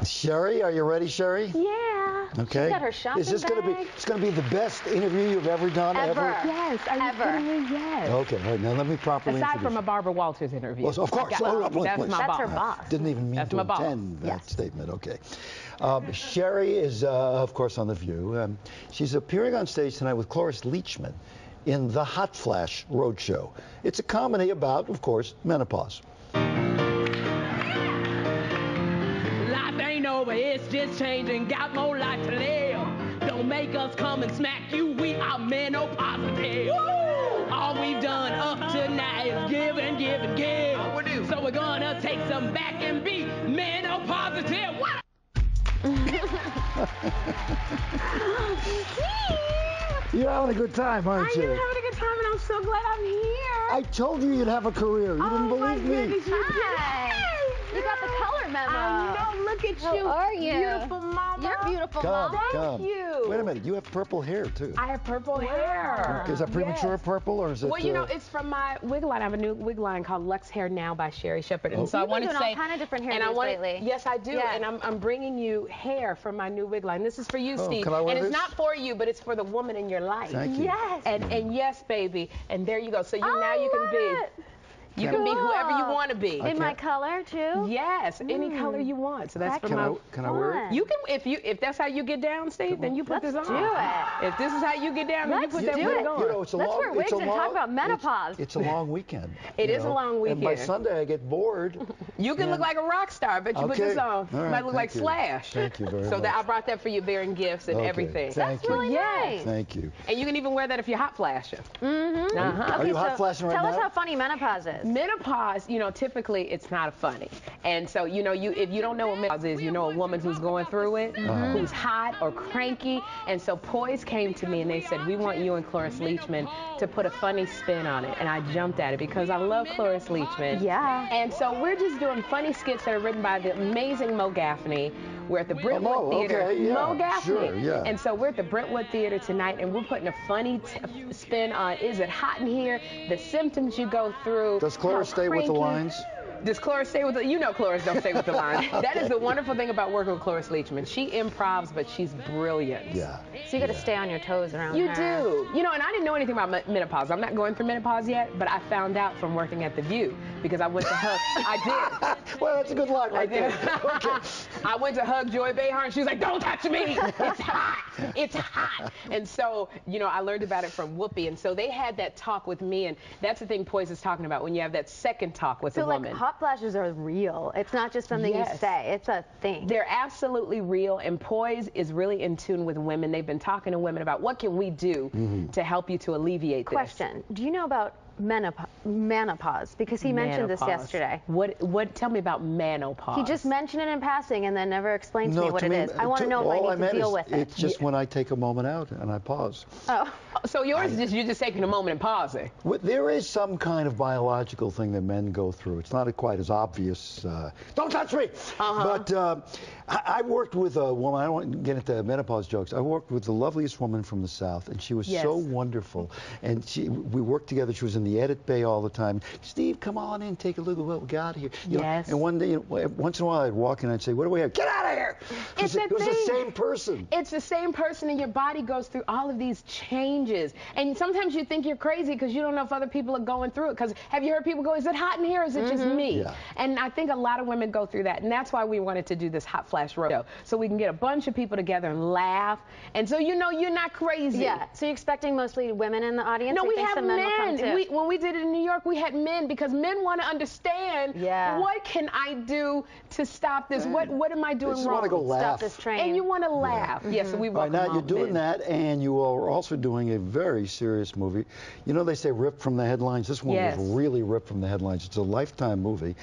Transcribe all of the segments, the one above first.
Sherri, are you ready, Sherri? Yeah. Okay. She's got her shopping Is this bag. it's gonna be the best interview you've ever done ever? Yes. Are you kidding me? Yes. Okay, all right, now let me properly Aside introduce from a Barbara Walters interview. Well, of course. That's her boss. Didn't even mean That's to my boss. intend that Yes. statement. Okay. Sherri is, of course, on The View. She's appearing on stage tonight with Cloris Leachman in the Hot Flash Roadshow. It's a comedy about, of course, menopause. Life ain't over, it's just changing, got more life to live. Don't make us come and smack you, we are menopause-positive. All we've done up to now is give and give and give. So we're gonna take some back and be menopause-positive. What? You're having a good time, aren't you? I am having a good time, and I'm so glad I'm here. I told you you'd have a career. You didn't believe me. Hi. You got the color memo. I know. Look at you. How are you? Beautiful mama. You're beautiful, Come, Mom. come. Thank you. Wait a minute, you have purple hair, too. I have purple hair. Is that premature Yes. purple, or is it... Well, you know, it's from my wig line. I have a new wig line called LUXHAIR NOW by Sherri Shepherd. And so I You've been wanted doing to say... all kind of different hair and I looks wanted, lately. Yes, I do. Yeah. And I'm bringing you hair from my new wig line. This is for you, Steve. can I wear and it's this? not for you, but it's for the woman in your life. Thank you. Yes. And yes, baby. And there you go. So now I you can love be... it. You can be whoever you Cool. want to be. In my color, too? Yes, any color you want. So that's for my... Can I wear it? You can, if that's how you get down, Steve, then you put this on. do it. If this is how you get down, then you Let's put that do wig it. on. You know, it's a Let's long... wear wigs it's a and long, talk about menopause. It's a long weekend. It you is a know, long And by weekend. Sunday, I get bored. You can look like a rock star, but you put this on. All You right, might look like thank you. Slash. Thank you very So much. that I brought that for you, bearing gifts and Okay, everything. thank you. really nice. Thank you. And you can even wear that if you're hot flashing. Mm-hmm. Uh-huh. Are you hot flashing right tell now? us how funny menopause is. Menopause, you know, typically it's not funny. And so, you know, if you don't know what menopause is, you know a woman who's going through it, who's hot or cranky. And so Poise came to me and they said, we want you and Cloris Leachman to put a funny spin on it. And I jumped at it because I love Cloris Leachman. Yeah. And so we're just doing funny skits that are written by the amazing Mo Gaffney. We're at the Brentwood Theater. Okay, yeah, Mo Gaffney. sure, yeah. And so we're at the Brentwood Theater tonight, and we're putting a funny spin on, is it hot in here? The symptoms you go through. Does Cloris how stay with the cranky- lines? Does Cloris stay with the... You know Cloris don't stay with the line. That is the wonderful thing about working with Cloris Leachman. She improvs, but she's brilliant. Yeah. So you got to stay on your toes around You her. do. You know, and I didn't know anything about menopause. I'm not going through menopause yet, but I found out from working at The View because I went to hug. I did. Well, that's a good line right there. Okay. I went to hug Joy Behar, and she was like, don't touch me. It's hot. It's hot. And so, you know, I learned about it from Whoopi. And so they had that talk with me, and that's the thing Poise is talking about when you have that second talk with a So, like, woman. hot flashes are real. It's not just something you Yes. say. It's a thing. They're absolutely real, and Poise is really in tune with women. They've been talking to women about what can we do to help you to alleviate this. Question. Do you know about menopause? Because he mentioned this Menopause. yesterday. What? Tell me about menopause. He just mentioned it in passing and then never explained to me what to it me, is. I want to know if all I need to meant deal is with it. It's just when I take a moment out and I pause. Oh. So yours is just you're just taking a moment and pausing. There is some kind of biological thing that men go through. It's not quite as obvious. Don't touch me! But I worked with a woman. I don't want to get into menopause jokes. I worked with the loveliest woman from the South, and she was so wonderful. And we worked together. She was in the edit bay all the time. Steve, come on in, take a look at what we got here. You know, and one day, once in a while, I'd walk in and I'd say, "What do we have? Get out of here!" It's it was the same person. It's the same person, and your body goes through all of these changes. And sometimes you think you're crazy because you don't know if other people are going through it. Because have you heard people go, "Is it hot in here, or is it just me?" Yeah. And I think a lot of women go through that, and that's why we wanted to do this Hot Flash Road show, so we can get a bunch of people together and laugh, and so you know you're not crazy. Yeah. So you're expecting mostly women in the audience? No, or you we think have some men. Will come too? When we did it in New York, we had men because men want to understand what can I do to stop this? What am I doing just wrong? want to go laugh. Stop this train. And you want to laugh. Yes, so we Right now, you're doing that, and you are also doing a very serious movie. You know, they say ripped from the headlines. This one was really ripped from the headlines. It's a Lifetime movie.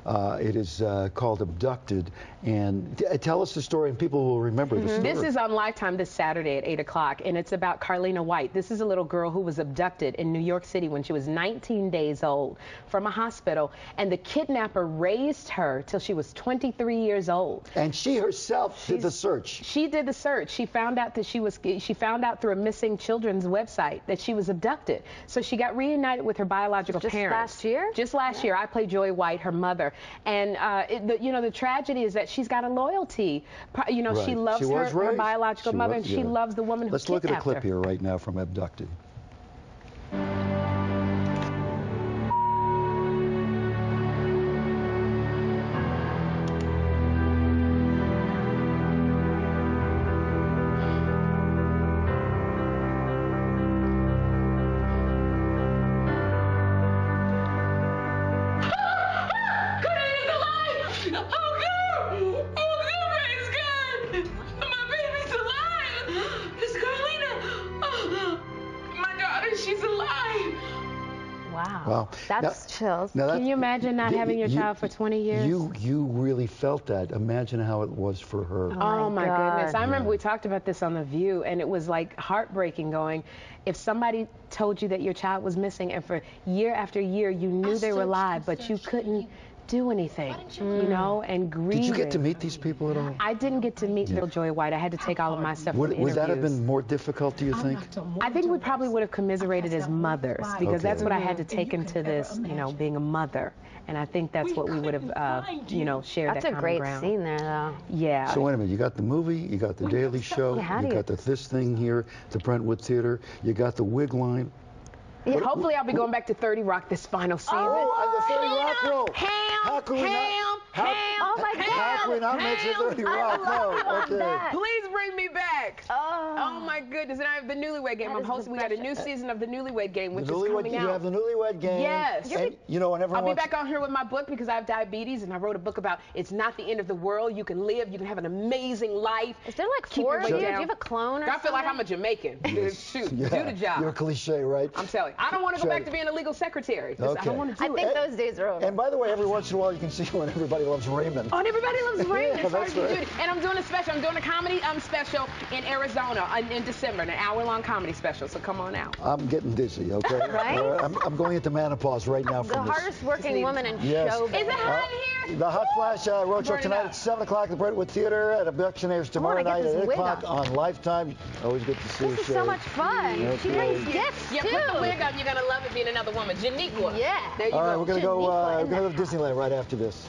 It is called Abducted. And tell us the story, and people will remember the story. This is on Lifetime this Saturday at 8 o'clock, and it's about Carlina White. This is a little girl who was abducted in New York City when she was 19 days old from a hospital, and the kidnapper raised her till she was 23 years old. And she herself did the search. She did the search. She found out that she found out through a missing children's website that she was abducted. So she got reunited with her biological parents. Just last year? Just last year. I played Joy White, her mother. And the tragedy is that she's got a loyalty. You know, Right. she loves her biological mother, and she loves the woman who Let's look at a kidnapped her. clip here right now from Abducted. Wow. That's chills. Can you imagine not having your child for 20 years? You really felt that. Imagine how it was for her. Oh my goodness. I remember we talked about this on The View, and it was like heartbreaking going, if somebody told you that your child was missing and for year after year you knew they were alive, but you couldn't do anything, you know, and grieve. Did you get to meet these people at all? I didn't get to meet little Joy White. I had to take all of my stuff from Would that have been more difficult, do you think? I think we probably would have commiserated as mothers, because that's what I had to take into this, you know, being a mother. And I think that's what we would have, you know, shared that's that a great ground. scene there, though. Yeah. So wait a minute, you got the movie, you got the Daily Show, you got this thing here, the Brentwood Theater, you got the wig line. Yeah, hopefully I'll be going back to 30 Rock this final season. Oh, and the 30 Rock roll. Ham, Oh my God. How can we not mention 30 Rock? No, okay. Please bring me back. Oh my goodness. And I have the Newlywed Game. I'm hosting. We got a new season of the Newlywed Game, which is coming out. You have the Newlywed Game. Yes. And, you know, I'll be back on here with my book because I have diabetes, and I wrote a book about it's not the end of the world. You can live. You can have an amazing life. Is there like 4 of you? Do you have a clone or something? I feel like I'm a Jamaican. Shoot, do the job. You're a cliche, right? I'm telling you. I don't want to go back to being a legal secretary. I don't want to do it. I think those days are over. And by the way, every once in a while you can see when Everybody Loves Raymond. Oh, and Everybody Loves Raymond. Yeah, that's right. And I'm doing a special. I'm doing a comedy special in Arizona in December, an hour-long comedy special. So come on out. I'm getting dizzy, okay? Right? I'm going into menopause right now the from this. hardest working woman in Yes. show Is it hot in here? The Hot Flash Roadshow tonight at 7 o'clock at the Brentwood Theater, at Abduction airs tomorrow night at 8 o'clock on Lifetime. Always good to see you, This is Sherri. so much fun. Okay. She brings gifts, Yeah, too. put the wig up. You're going to love it being another woman. Janiqua. Yeah. There you All right, go. we're going to go to Disneyland right after this.